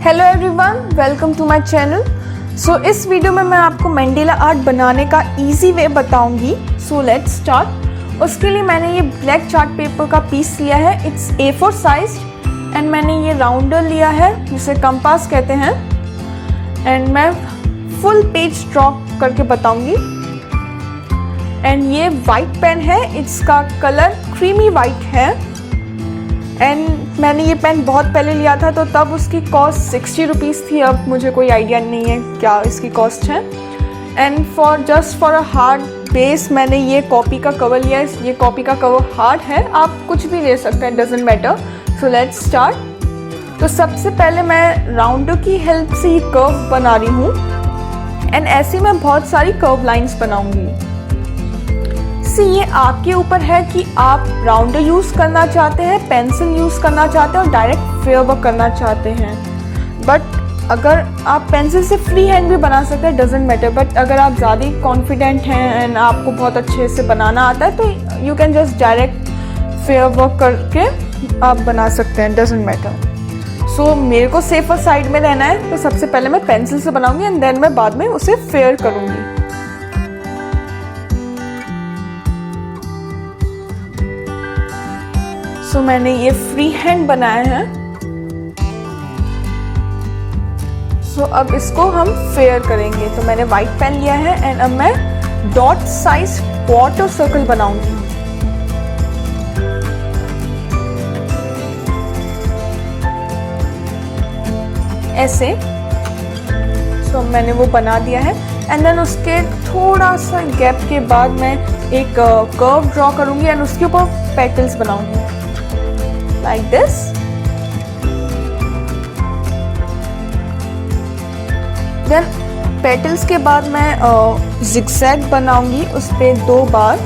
Hello everyone, welcome to my channel. So इस video में मैं आपको मंडेला आर्ट बनाने का इजी वे बताऊंगी। So let's start. उसके लिए मैंने ये ब्लैक चार्ट पेपर का पीस लिया है, इट्स A4 साइज, एंड मैंने ये राउंडर लिया है जिसे कंपास कहते हैं, एंड मैं फुल पेज ड्रॉ करके बताऊंगी। एंड ये वाइट पेन है, इसका कलर क्रीमी वाइट है, एंड मैंने ये पेन बहुत पहले लिया था तो तब उसकी कॉस्ट 60 रुपीज़ थी। अब मुझे कोई आइडिया नहीं है क्या इसकी कॉस्ट है। And just for a hard base मैंने ये कॉपी का कवर लिया है। ये कॉपी का कवर हार्ड है, आप कुछ भी ले सकते हैं, doesn't matter. So let's start. तो सबसे पहले मैं राउंडर की हेल्प से ये कर्व बना रही हूँ, एंड ऐसी मैं बहुत सारी कर्व लाइन्स बनाऊँगी। ये आपके ऊपर है कि आप राउंडर यूज़ करना चाहते हैं, पेंसिल यूज़ करना चाहते हैं और डायरेक्ट फेयर वर्क करना चाहते हैं। बट अगर आप पेंसिल से फ्री हैंड भी बना सकते हैं, डजेंट मैटर। बट अगर आप ज़्यादा कॉन्फिडेंट हैं एंड आपको बहुत अच्छे से बनाना आता है तो you can just direct fair work करके आप बना सकते हैं, डजेंट मैटर। सो मेरे को सेफर साइड में रहना है तो सबसे पहले मैं पेंसिल से बनाऊँगी एंड देन मैं बाद में उसे फेयर करूँगी। तो मैंने ये फ्री हैंड बनाया है। अब इसको हम फेयर करेंगे। तो मैंने वाइट पेन लिया है एंड अब मैं डॉट साइज क्वार्टर सर्कल बनाऊंगी ऐसे। मैंने वो बना दिया है एंड देन उसके थोड़ा सा गैप के बाद मैं एक कर्व ड्रॉ करूंगी एंड उसके ऊपर पेटल्स बनाऊंगी like this। Then पेटल्स के बाद मैं zigzag बनाऊंगी उस पे 2 बार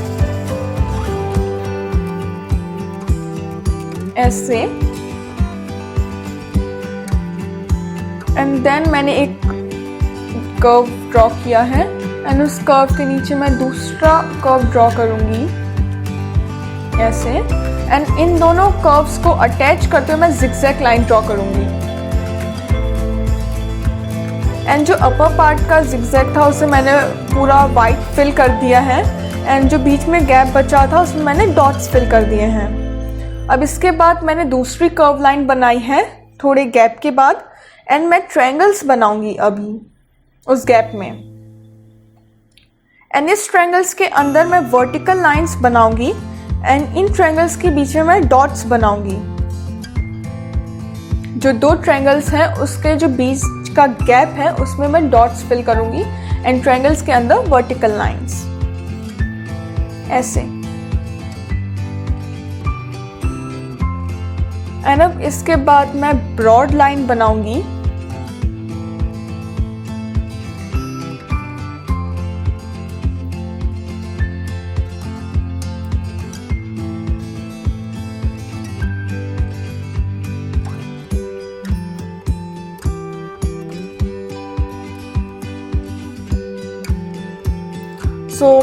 ऐसे। एंड देन मैंने एक कर्व ड्रॉ किया है एंड उस कर्व के नीचे मैं दूसरा कर्व ड्रॉ करूंगी ऐसे। एंड इन दोनों कर्व्स को अटैच करते हुए मैं जिगजैग लाइन ड्रॉ करूंगी। एंड जो अपर पार्ट का जिगजैग था उसे मैंने पूरा वाइट फिल कर दिया है, एंड जो बीच में गैप बचा था उसमें मैंने डॉट्स फिल कर दिए हैं। अब इसके बाद मैंने दूसरी कर्व लाइन बनाई है थोड़े गैप के बाद, एंड मैं ट्रायंगल्स बनाऊंगी अभी उस गैप में। एंड इस ट्रायंगल्स के अंदर मैं वर्टिकल लाइंस बनाऊंगी एंड इन ट्रायंगल्स के बीच में मैं डॉट्स बनाऊंगी। जो 2 ट्रायंगल्स हैं उसके जो बीच का गैप है उसमें मैं डॉट्स फिल करूंगी एंड ट्रायंगल्स के अंदर वर्टिकल लाइंस ऐसे। एंड अब इसके बाद मैं ब्रॉड लाइन बनाऊंगी।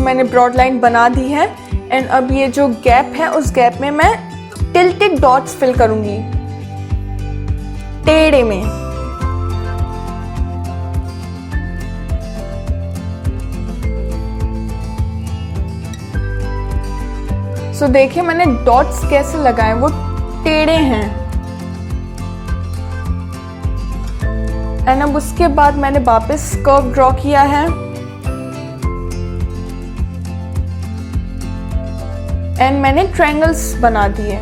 मैंने ब्रॉड लाइन बना दी है एंड अब ये जो गैप है उस गैप में मैं टिल्टेड डॉट्स फिल करूंगी टेढ़े में। देखिए मैंने डॉट्स कैसे लगाए, वो टेढ़े हैं। एंड अब उसके बाद मैंने वापस कर्व ड्रॉ किया है एंड मैंने ट्रायंगल्स बना दिए।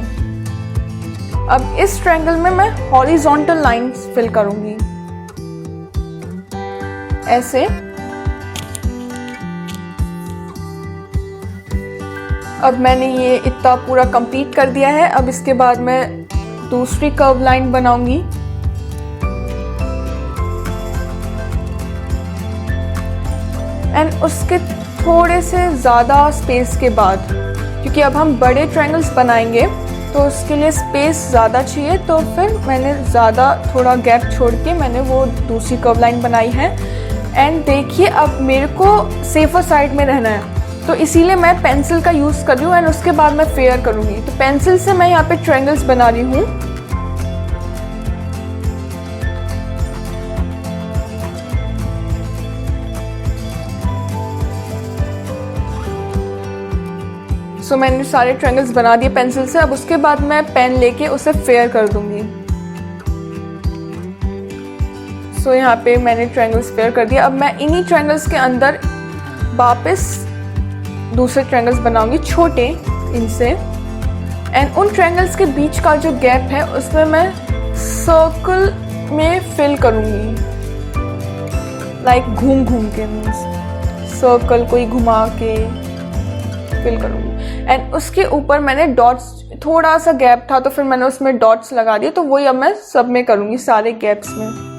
अब इस ट्रायंगल में मैं हॉरिजॉन्टल लाइंस फिल करूंगी ऐसे। अब मैंने ये इतना पूरा कंप्लीट कर दिया है। अब इसके बाद मैं दूसरी कर्व लाइन बनाऊंगी एंड उसके थोड़े से ज़्यादा स्पेस के बाद, क्योंकि अब हम बड़े ट्रायंगल्स बनाएंगे तो उसके लिए स्पेस ज़्यादा चाहिए, तो फिर मैंने ज़्यादा थोड़ा गैप छोड़ के मैंने वो दूसरी कर्व लाइन बनाई है। एंड देखिए अब मेरे को सेफर साइड में रहना है तो इसीलिए मैं पेंसिल का यूज़ कर रही हूँ एंड उसके बाद मैं फेयर करूँगी। तो पेंसिल से मैं यहाँ पे ट्रायंगल्स बना रही हूँ सो मैंने सारे ट्रायंगल्स बना दिए पेंसिल से। अब उसके बाद मैं पेन लेके उसे फेयर कर दूंगी। सो यहाँ पे मैंने ट्रायंगल्स फेयर कर दिया। अब मैं इन्हीं ट्रायंगल्स के अंदर वापस दूसरे ट्रायंगल्स बनाऊंगी छोटे इनसे, एंड उन ट्रायंगल्स के बीच का जो गैप है उसमें मैं सर्कल में फिल करूंगी, लाइक घूम घूम के, मीन्स सर्कल कोई घुमा के फिल करूंगी। एंड उसके ऊपर मैंने डॉट्स, थोड़ा सा गैप था तो फिर मैंने उसमें डॉट्स लगा दिए, तो वही अब मैं सब में करूंगी, सारे गैप्स में।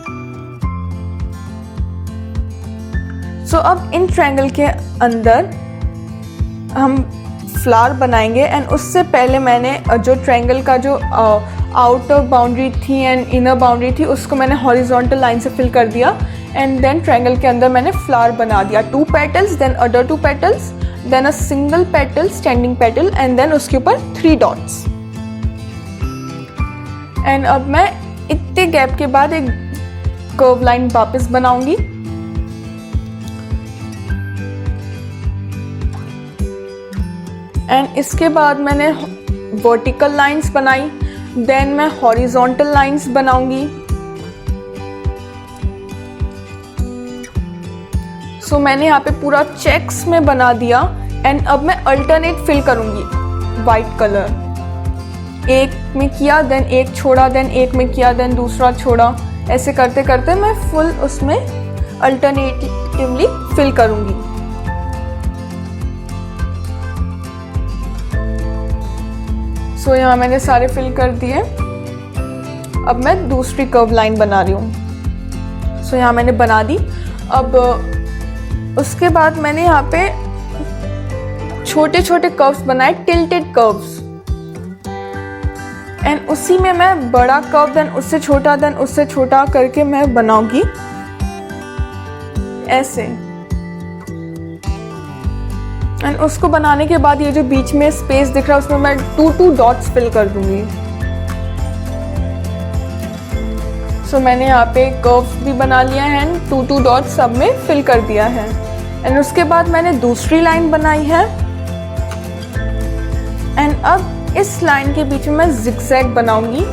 सो अब इन ट्रायंगल के अंदर हम फ्लावर बनाएंगे। एंड उससे पहले मैंने जो ट्रायंगल का जो आउटर बाउंड्री थी एंड इनर बाउंड्री थी उसको मैंने हॉरिजॉन्टल लाइन से फिल कर दिया। एंड देन ट्रायंगल के अंदर मैंने फ्लावर बना दिया, 2 petals, then other 2 petals, then a single petal, standing petal, and then उसके ऊपर 3 डॉट्स। एंड अब मैं इतने गैप के बाद एक कर्व लाइन वापस बनाऊंगी। एंड इसके बाद मैंने वर्टिकल लाइंस बनाई, देन मैं हॉरिजॉन्टल लाइंस बनाऊंगी। सो मैंने यहाँ पे पूरा चेक्स में बना दिया। एंड अब मैं अल्टरनेट फिल करूंगी वाइट कलर, एक में किया देन एक छोड़ा, देन एक में किया देन दूसरा छोड़ा, ऐसे करते करते मैं फुल उसमें अल्टरनेटिवली फिल करूंगी। सो यहाँ मैंने सारे फिल कर दिए। अब मैं दूसरी कर्व लाइन बना रही हूँ। सो यहाँ मैंने बना दी। अब उसके बाद मैंने यहाँ पे छोटे छोटे कर्व्स बनाए, टिल्टेड कर्व्स, एंड उसी में मैं बड़ा कर्व देन उससे छोटा देन उससे छोटा करके मैं बनाऊंगी ऐसे। एंड उसको बनाने के बाद ये जो बीच में स्पेस दिख रहा है उसमें मैं 2 डॉट्स फिल कर दूंगी। सो मैंने यहाँ पे कर्व्स भी बना लिया है एंड 2 डॉट्स सब में फिल कर दिया है। एंड उसके बाद मैंने दूसरी लाइन बनाई है। एंड अब इस लाइन के बीच में मैं जिगजैग बनाऊंगी।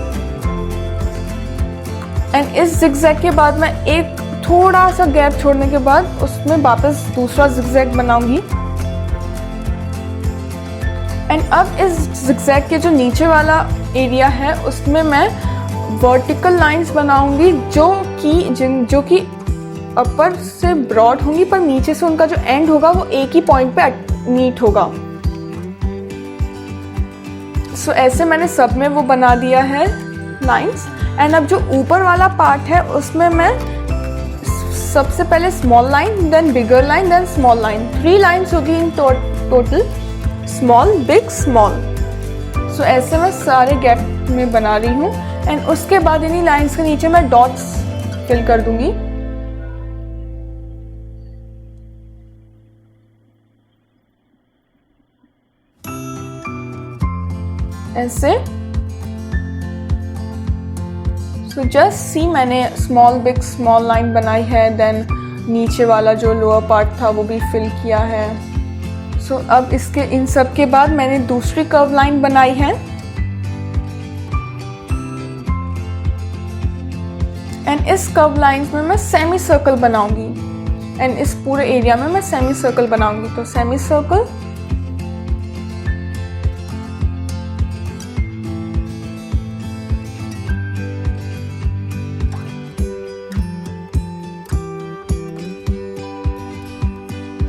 एंड इस जिगजैग के बाद मैं एक थोड़ा सा गैप छोड़ने के बाद उसमें वापस दूसरा जिगजैग बनाऊंगी। एंड अब इस जिगजैग के जो नीचे वाला एरिया है उसमें मैं वर्टिकल लाइंस बनाऊंगी जो कि अपर से ब्रॉड होंगी, पर नीचे से उनका जो एंड होगा वो एक ही पॉइंट पे मीट होगा। सो ऐसे मैंने सब में वो बना दिया है लाइंस। एंड अब जो ऊपर वाला पार्ट है उसमें मैं सबसे पहले small line, then bigger line, then small line, 3 lines होगी in total, small big small. So ऐसे मैं सारे गैप में बना रही हूँ। एंड उसके बाद इन्हीं लाइंस के नीचे मैं डॉट्स फिल कर दूंगी। ऐसे। सो जस्ट सी, मैंने स्मॉल बिग स्मॉल लाइन बनाई है, देन नीचे वाला जो लोअर पार्ट था वो भी फिल किया है। सो अब इसके इन सब के बाद मैंने दूसरी कर्व लाइन बनाई है। एंड इस कर्व लाइंस में मैं सेमी सर्कल बनाऊंगी। एंड इस पूरे एरिया में मैं सेमी सर्कल बनाऊंगी। तो सेमी सर्कल,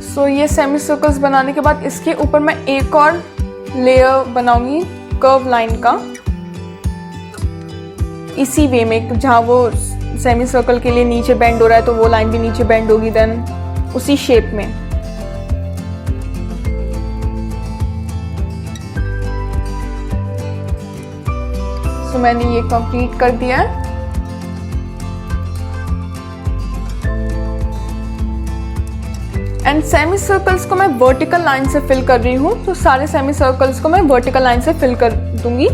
सो ये सेमी सर्कल्स बनाने के बाद इसके ऊपर मैं एक और लेयर बनाऊंगी कर्व लाइन का, इसी वे में, जहाँ वो सेमी सर्कल के लिए नीचे बेंड हो रहा है तो वो लाइन भी नीचे बेंड होगी, देन उसी शेप में। सो मैंने ये कंप्लीट कर दिया है। एंड सेमी सर्कल्स को मैं वर्टिकल लाइन से फिल कर रही हूँ, तो सारे सेमी सर्कल्स को मैं वर्टिकल लाइन से फिल कर दूंगी।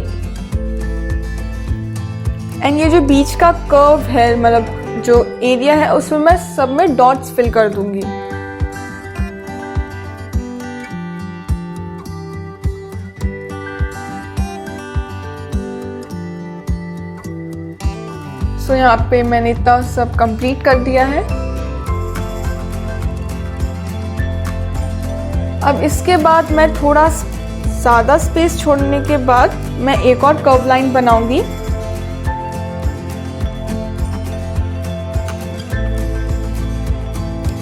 एंड ये जो बीच का कर्व है, मतलब जो एरिया है, उसमें मैं सब में डॉट्स फिल कर दूंगी। सो यहाँ पे मैंने इतना सब कंप्लीट कर दिया है। अब इसके बाद मैं थोड़ा ज़्यादा स्पेस छोड़ने के बाद मैं एक और कर्व लाइन बनाऊंगी।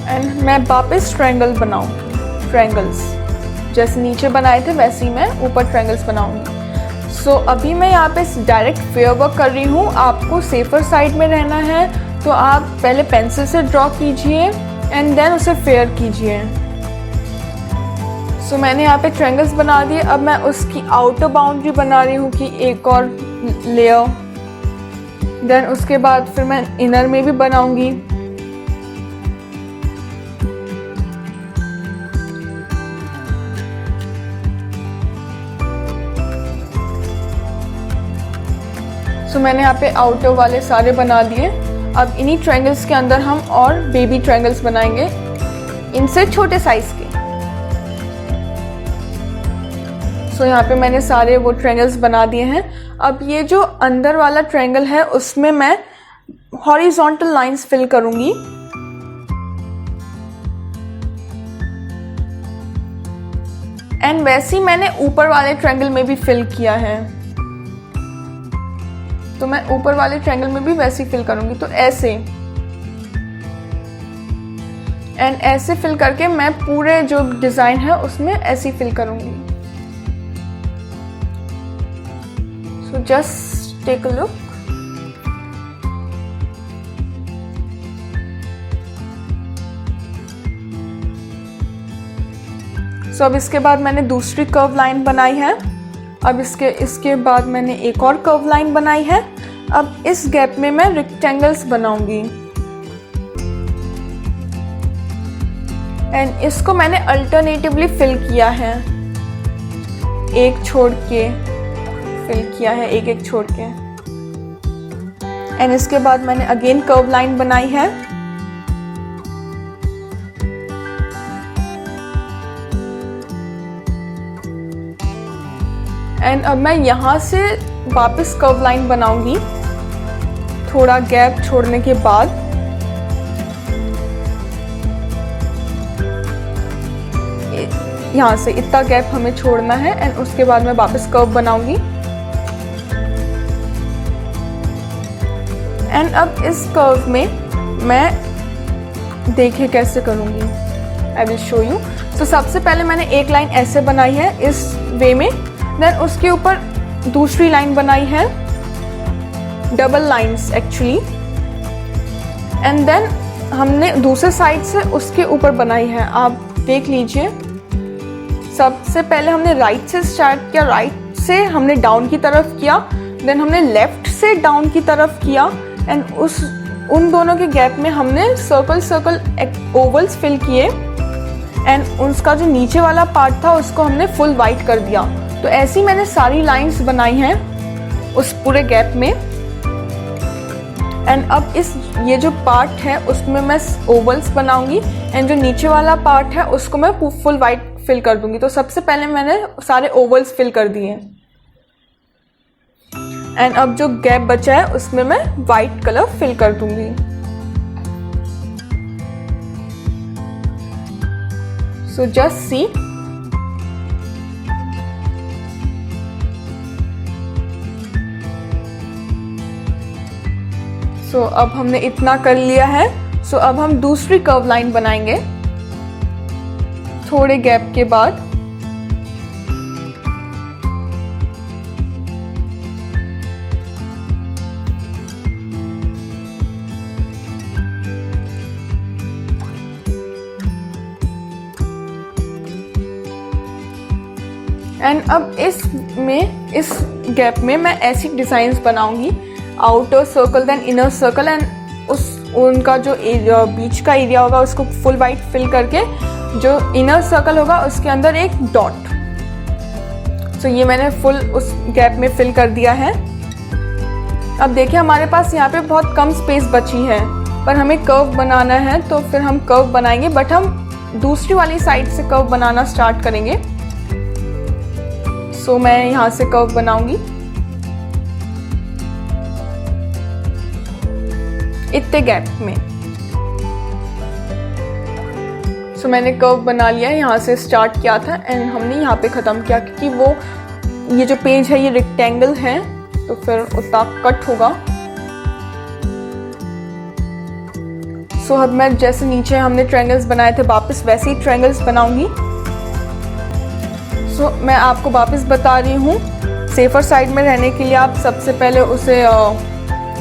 एंड मैं वापस ट्रायंगल बनाऊंगी, ट्रायंगल्स जैसे नीचे बनाए थे वैसे ही मैं ऊपर ट्रायंगल्स बनाऊंगी। सो अभी मैं यहाँ पे डायरेक्ट फेयर वर्क कर रही हूँ। आपको सेफर साइड में रहना है तो आप पहले पेंसिल से ड्रॉ कीजिए एंड देन उसे फेयर कीजिए। सो मैंने यहाँ पे ट्रायंगल्स बना दिए। अब मैं उसकी आउटर बाउंड्री बना रही हूँ कि एक और लेयर, देन उसके बाद फिर मैं इनर में भी बनाऊंगी। सो मैंने यहाँ पे आउटर वाले सारे बना दिए। अब इन्हीं ट्रायंगल्स के अंदर हम और बेबी ट्रायंगल्स बनाएंगे, इनसे छोटे साइज के। सो यहाँ पे मैंने सारे वो ट्रायंगल्स बना दिए हैं। अब ये जो अंदर वाला ट्रायंगल है उसमें मैं हॉरिजॉन्टल लाइंस फिल करूंगी। एंड वैसे ही मैंने ऊपर वाले ट्रायंगल में भी फिल किया है, तो मैं ऊपर वाले ट्रायंगल में भी वैसे ही फिल करूंगी। तो ऐसे एंड ऐसे फिल करके मैं पूरे जो डिजाइन है उसमें ऐसे ही फिल करूंगी। So just take a look. So अब इसके बाद मैंने दूसरी कर्व लाइन बनाई है। अब इसके बाद मैंने एक और कर्व लाइन बनाई है। अब इस गैप में मैं रेक्टेंगल्स बनाऊंगी एंड इसको मैंने अल्टरनेटिवली फिल किया है, एक छोड़ के फिल किया है, एक एक छोड़ के। एंड इसके बाद मैंने अगेन कर्व लाइन बनाई है। एंड अब मैं यहाँ से वापस कर्व लाइन बनाऊंगी थोड़ा गैप छोड़ने के बाद। यहाँ से इतना गैप हमें छोड़ना है एंड उसके बाद मैं वापस कर्व बनाऊंगी। एंड अब इस कर्व में मैं देखिए कैसे करूँगी, आई विल शो यू। तो सबसे पहले मैंने एक लाइन ऐसे बनाई है इस वे में, देन उसके ऊपर दूसरी लाइन बनाई है, double lines actually. And then हमने दूसरे साइड से उसके ऊपर बनाई है, आप देख लीजिए। सबसे पहले हमने राइट से स्टार्ट किया, राइट से हमने डाउन की तरफ किया, देन हमने लेफ्ट से डाउन की तरफ किया एंड उन दोनों के गैप में हमने सर्कल ओवल्स फिल किए एंड उसका जो नीचे वाला पार्ट था उसको हमने फुल वाइट कर दिया। तो ऐसी मैंने सारी लाइंस बनाई हैं उस पूरे गैप में। एंड अब ये जो पार्ट है उसमें मैं ओवल्स बनाऊंगी एंड जो नीचे वाला पार्ट है उसको मैं फुल वाइट फिल कर दूंगी। तो सबसे पहले मैंने सारे ओवल्स फिल कर दिए एंड अब जो गैप बचा है उसमें मैं वाइट कलर फिल कर दूंगी। So just see. सो अब हमने इतना कर लिया है। सो अब हम दूसरी कर्व लाइन बनाएंगे थोड़े गैप के बाद। एंड अब इस गैप में मैं ऐसी डिजाइन्स बनाऊंगी, outer circle then inner circle and उनका जो बीच का एरिया होगा उसको फुल वाइट फिल करके जो इनर सर्कल होगा उसके अंदर एक डॉट। सो ये मैंने फुल उस गैप में फिल कर दिया है। अब देखिए हमारे पास यहाँ पे बहुत कम स्पेस बची है, पर हमें कर्व बनाना है तो फिर हम कर्व बनाएंगे, बट हम दूसरी वाली साइड से कर्व बनाना स्टार्ट करेंगे। सो मैं यहाँ से कर्व बनाऊंगी इतने गैप में। सो मैंने कर्व बना लिया है, यहाँ से स्टार्ट किया था एंड हमने यहाँ पे ख़त्म किया, क्योंकि वो ये जो पेज है ये रेक्टेंगल है तो फिर उतना कट होगा। सो अब मैं जैसे नीचे हमने ट्रायंगल्स बनाए थे वापस वैसे ही ट्रायंगल्स बनाऊंगी। सो मैं आपको वापस बता रही हूँ, सेफर साइड में रहने के लिए आप सबसे पहले उसे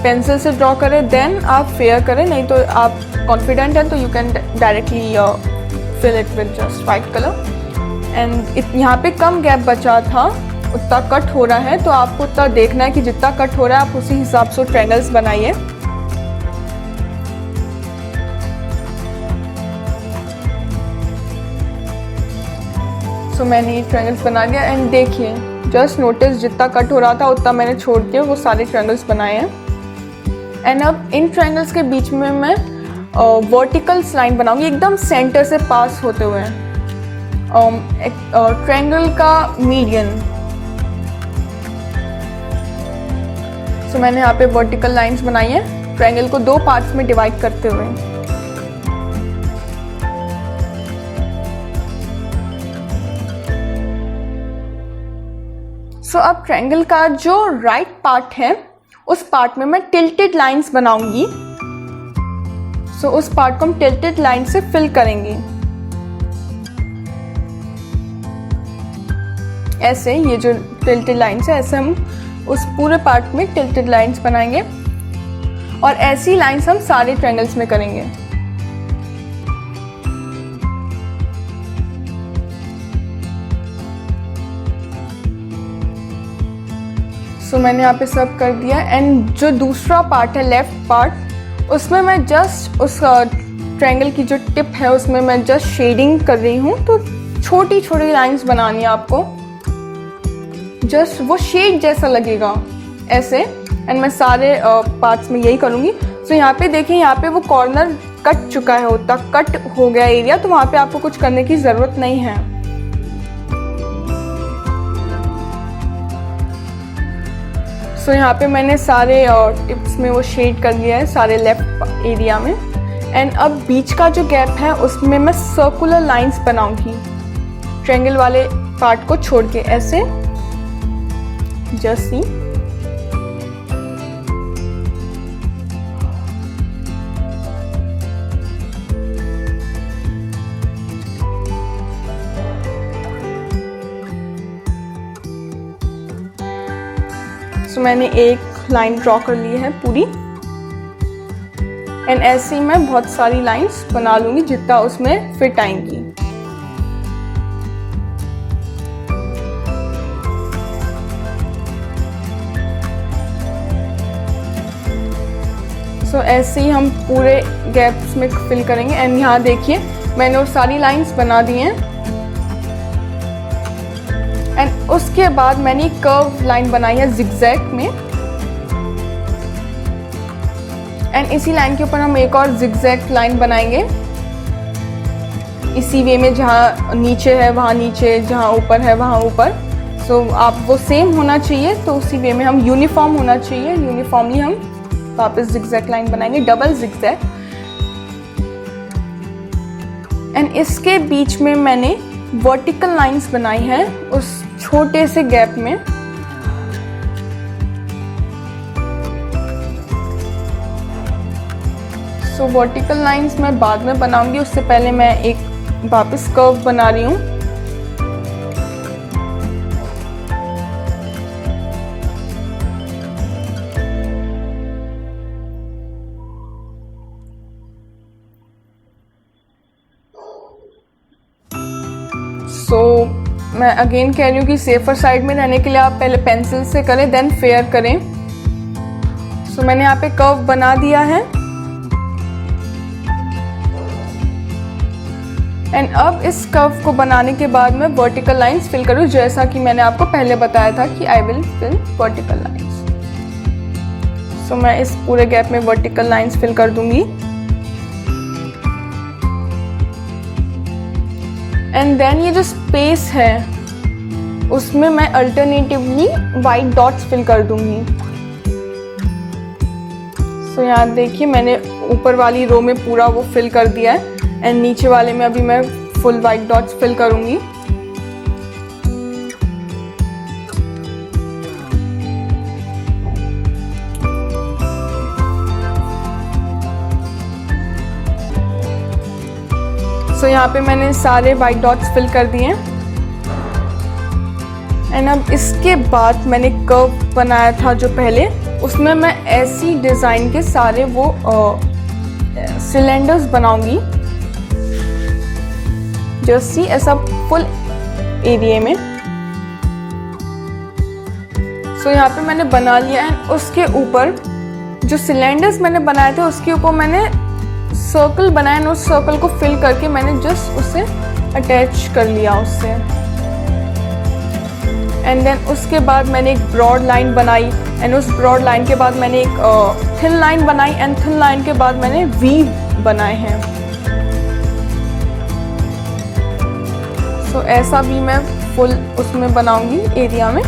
पेंसिल से ड्रॉ करें, देन आप फेयर करें, नहीं तो आप कॉन्फिडेंट हैं तो you can directly fill it with just white colour. And यहाँ पे कम गैप बचा था, उतना कट हो रहा है तो आपको उतना देखना है कि जितना कट हो रहा है आप उसी हिसाब से ट्रायंगल्स बनाइए। सो मैंने ये ट्रायंगल्स बना दिया एंड देखिए जस्ट नोटिस जितना कट हो रहा था उतना मैंने छोड़ के वो सारे ट्रायंगल्स बनाए हैं। एंड अब इन ट्रायंगल्स के बीच में मैं वर्टिकल लाइन बनाऊंगी एकदम सेंटर से पास होते हुए, ट्रायंगल का मीडियन। सो मैंने यहाँ पे वर्टिकल लाइंस बनाई हैं ट्रायंगल को 2 पार्ट्स में डिवाइड करते हुए। सो अब ट्रायंगल का जो राइट पार्ट है उस पार्ट में मैं टिल्टेड लाइंस बनाऊंगी। सो उस पार्ट को हम टिल्टेड लाइन से फिल करेंगे। ऐसे ये जो टिल्टेड लाइंस है ऐसे हम उस पूरे पार्ट में टिल्टेड लाइंस बनाएंगे और ऐसी लाइंस हम सारे ट्रायंगल्स में करेंगे। सो मैंने यहाँ पे सब कर दिया एंड जो दूसरा पार्ट है लेफ्ट पार्ट उसमें मैं जस्ट उस ट्रायंगल की जो टिप है उसमें मैं जस्ट शेडिंग कर रही हूँ। तो छोटी छोटी लाइंस बनानी है आपको, जस्ट वो शेड जैसा लगेगा ऐसे। एंड मैं सारे पार्ट्स में यही करूँगी। सो यहाँ पे देखिए यहाँ पे वो कॉर्नर कट चुका है, उतना कट हो गया एरिया, तो वहाँ पे आपको कुछ करने की ज़रूरत नहीं है। सो यहाँ पे मैंने सारे टिप्स में वो शेड कर लिया है सारे लेफ्ट एरिया में। एंड अब बीच का जो गैप है उसमें मैं सर्कुलर लाइंस बनाऊंगी ट्रायंगल वाले पार्ट को छोड़ के, ऐसे जस्ट सी। तो मैंने एक लाइन ड्रॉ कर ली है पूरी एंड ऐसे ही मैं बहुत सारी लाइंस बना लूंगी जितना उसमें फिट आएंगी। सो ऐसे ही हम पूरे गैप्स में फिल करेंगे। एंड यहाँ देखिए मैंने वो सारी लाइंस बना दी हैं एंड उसके बाद मैंने एक कर्व लाइन बनाई है जिगजैग में एंड इसी लाइन के ऊपर हम एक और जिगजैग लाइन बनाएंगे इसी वे में, जहाँ नीचे है वहाँ नीचे, जहाँ ऊपर है वहाँ ऊपर। सो आप वो सेम होना चाहिए, तो उसी वे में हम यूनिफॉर्म होना चाहिए, यूनिफॉर्मली हम वापस जिगजैग लाइन बनाएंगे, डबल जिगजैग। एंड इसके बीच में मैंने वर्टिकल लाइंस बनाई हैं उस छोटे से गैप में। सो वर्टिकल लाइंस मैं बाद में बनाऊंगी, उससे पहले मैं एक वापस कर्व बना रही हूँ। मैं अगेन कह रही हूँ कि सेफर साइड में रहने के लिए आप पहले पेंसिल से करें देन फेयर करें। सो मैंने यहाँ पे कर्व बना दिया है एंड अब इस कर्व को बनाने के बाद मैं वर्टिकल लाइंस फिल करूँ, जैसा कि मैंने आपको पहले बताया था कि I will fill vertical lines. So मैं इस पूरे गैप में वर्टिकल लाइंस फिल कर दूंगी एंड देन ये जो स्पेस है उसमें मैं अल्टरनेटिवली वाइट डॉट्स फिल कर दूंगी। सो यहाँ देखिए मैंने ऊपर वाली रो में पूरा वो फिल कर दिया है एंड नीचे वाले में अभी मैं फुल वाइट डॉट्स फिल करूँगी। सो यहाँ पे मैंने सारे वाइट डॉट्स फिल कर दिए एंड अब इसके बाद मैंने कर्व बनाया था जो पहले, उसमें मैं ऐसी डिज़ाइन के सारे वो सिलेंडर्स बनाऊंगी जैसी ऐसा फुल एरिया में। सो यहाँ पे मैंने बना लिया है। उसके ऊपर जो सिलेंडर्स मैंने बनाए थे उसके ऊपर मैंने सर्कल बनाया और उस सर्कल को फिल करके मैंने जस्ट उसे अटैच कर लिया उससे। एंड देन उसके बाद मैंने एक ब्रॉड लाइन बनाई एंड उस ब्रॉड लाइन के बाद मैंने एक थिन लाइन बनाई एंड थिन लाइन के बाद मैंने वी बनाए हैं। सो ऐसा भी मैं फुल उसमें बनाऊंगी एरिया में।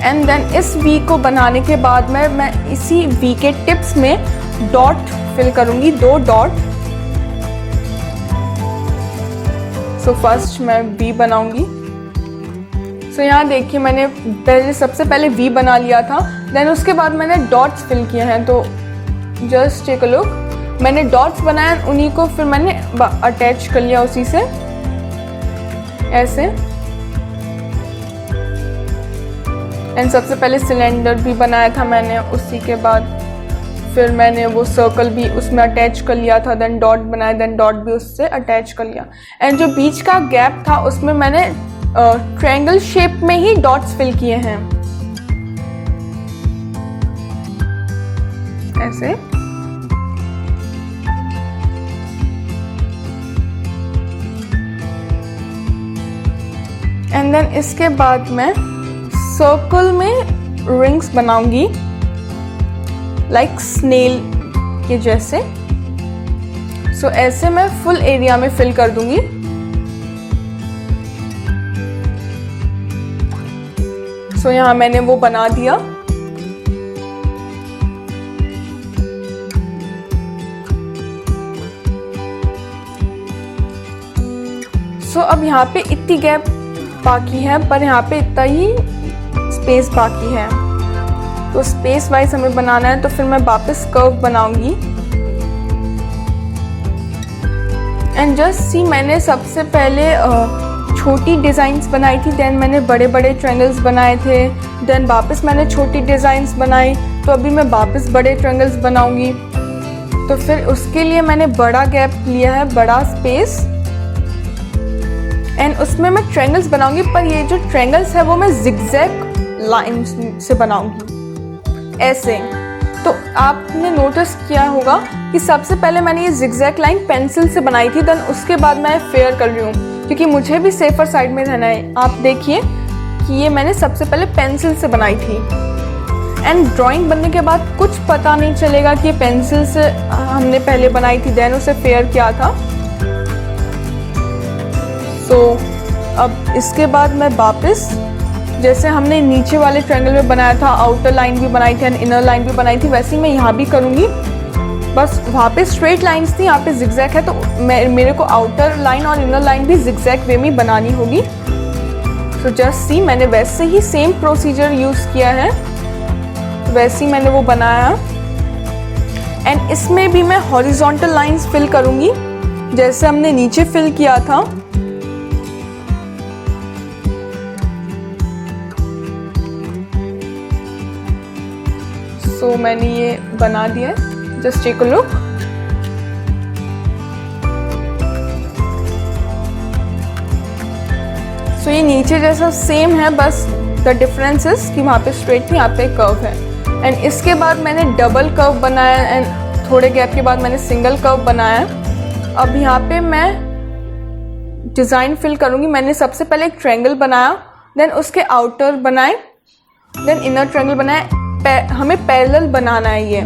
एंड देन इस वी को बनाने के बाद मैं इसी वी के टिप्स में डॉट फिल करूंगी, 2 डॉट। सो फर्स्ट मैं वी बनाऊंगी। सो यहाँ देखिए मैंने सबसे पहले वी बना लिया था, देन उसके बाद मैंने डॉट्स फिल किए हैं। तो जस्ट टेक अ लुक, मैंने डॉट्स बनाए, उन्हीं को फिर मैंने अटैच कर लिया उसी से ऐसे। एंड सबसे पहले सिलेंडर भी बनाया था मैंने, उसी के बाद फिर मैंने वो सर्कल भी उसमें अटैच कर लिया था, देन डॉट बनाया, देन डॉट भी उससे अटैच कर लिया। एंड जो बीच का गैप था उसमें मैंने ट्रायंगल शेप में ही डॉट्स फिल किए हैं ऐसे। एंड देन इसके बाद मैं सर्कल में रिंग्स बनाऊंगी लाइक स्नेल के जैसे। सो ऐसे मैं फुल एरिया में फिल कर दूंगी। सो यहाँ मैंने वो बना दिया। सो अब यहाँ पे इतनी गैप बाकी है, पर यहाँ पे इतना ही स्पेस बाकी है, तो स्पेस वाइज हमें बनाना है। तो फिर मैं वापस कर्व बनाऊंगी। एंड जस्ट सी, मैंने सबसे पहले छोटी डिज़ाइंस बनाई थी, देन मैंने बड़े बड़े ट्रायंगल्स बनाए थे, देन वापस मैंने छोटी डिज़ाइंस बनाई। तो अभी मैं वापस बड़े ट्रायंगल्स बनाऊंगी। तो फिर उसके लिए मैंने बड़ा गैप लिया है, बड़ा स्पेस, एंड उसमें मैं ट्रायंगल्स बनाऊंगी। पर ये जो ट्रायंगल्स है वो मैं जिगजैग लाइन से बनाऊंगी ऐसे। तो आपने नोटिस किया होगा कि सबसे पहले मैंने ये जिगजैग लाइन पेंसिल से बनाई थी, देन उसके बाद मैं फेयर कर रही हूँ क्योंकि मुझे भी सेफर साइड में रहना है। आप देखिए कि ये मैंने सबसे पहले पेंसिल से बनाई थी। एंड ड्राइंग बनने के बाद कुछ पता नहीं चलेगा कि ये पेंसिल से हमने पहले बनाई थी, देन उसे फेयर किया था। तो अब इसके बाद मैं वापस जैसे हमने नीचे वाले ट्रायंगल में बनाया था, आउटर लाइन भी बनाई थी एंड इनर लाइन भी बनाई थी, वैसे ही मैं यहाँ भी करूँगी। बस वहाँ पे स्ट्रेट लाइंस थी, यहाँ पे जिगजैग है, तो मेरे को आउटर लाइन और इनर लाइन भी जिगजैग वे में बनानी होगी। तो जस्ट सी, मैंने वैसे ही सेम प्रोसीजर यूज़ किया है, वैसे ही मैंने वो बनाया। एंड इसमें भी मैं हॉरिजॉन्टल लाइंस फिल करूँगी जैसे हमने नीचे फिल किया था। तो मैंने ये बना दिया है, जस्ट टेक अ लुक। सो ये नीचे जैसा सेम है, बस द डिफरेंस इज कि वहाँ पे स्ट्रेट थी, यहाँ पे कर्व है। एंड इसके बाद मैंने डबल कर्व बनाया एंड थोड़े गैप के बाद मैंने सिंगल कर्व बनाया। अब यहाँ पे मैं डिज़ाइन फिल करूँगी। मैंने सबसे पहले एक ट्रायंगल बनाया, देन उसके आउटर बनाए, देन इनर ट्रायंगल बनाए। हमें पैरेलल बनाना है, ये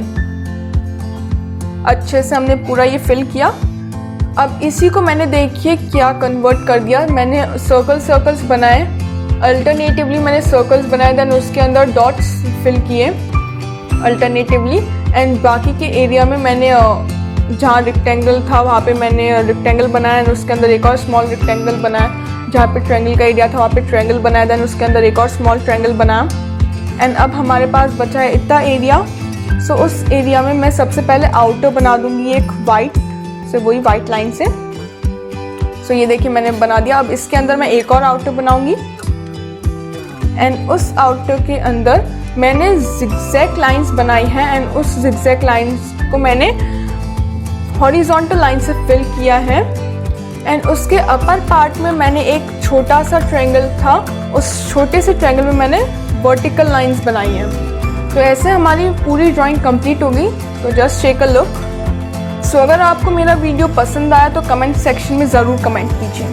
अच्छे से हमने पूरा ये फिल किया। अब इसी को मैंने देखिए क्या कन्वर्ट कर दिया, मैंने सर्कल्स बनाए अल्टरनेटिवली मैंने सर्कल्स बनाए, देन उसके अंदर डॉट्स फिल किए अल्टरनेटिवली। एंड बाकी के एरिया में मैंने जहाँ रेक्टेंगल था वहाँ पे मैंने रेक्टेंगल बनाया, एंड उसके अंदर एक और स्मॉल रेक्टेंगल बनाया। जहाँ पे ट्रायंगल का एरिया था वहाँ पे ट्रायंगल बनाया, देन उसके अंदर एक और स्मॉल ट्रायंगल बनाया। एंड अब हमारे पास बचा है इतना एरिया। सो उस एरिया में मैं सबसे पहले आउटर बना दूँगी एक वाइट से, वही वाइट लाइन से। सो ये देखिए मैंने बना दिया। अब इसके अंदर मैं एक और आउटर बनाऊँगी, एंड उस आउटर के अंदर मैंने जिगजैग लाइंस बनाई हैं, एंड उस जिगजैग लाइंस को मैंने हॉरिजॉन्टल लाइन से फिल किया है। एंड उसके अपर पार्ट में मैंने एक छोटा सा ट्रायंगल था, उस छोटे से ट्रायंगल में मैंने वर्टिकल लाइंस बनाई हैं। तो ऐसे हमारी पूरी ड्राइंग कंप्लीट होगी। तो जस्ट टेक अ लुक। सो अगर आपको मेरा वीडियो पसंद आया तो कमेंट सेक्शन में ज़रूर कमेंट कीजिए।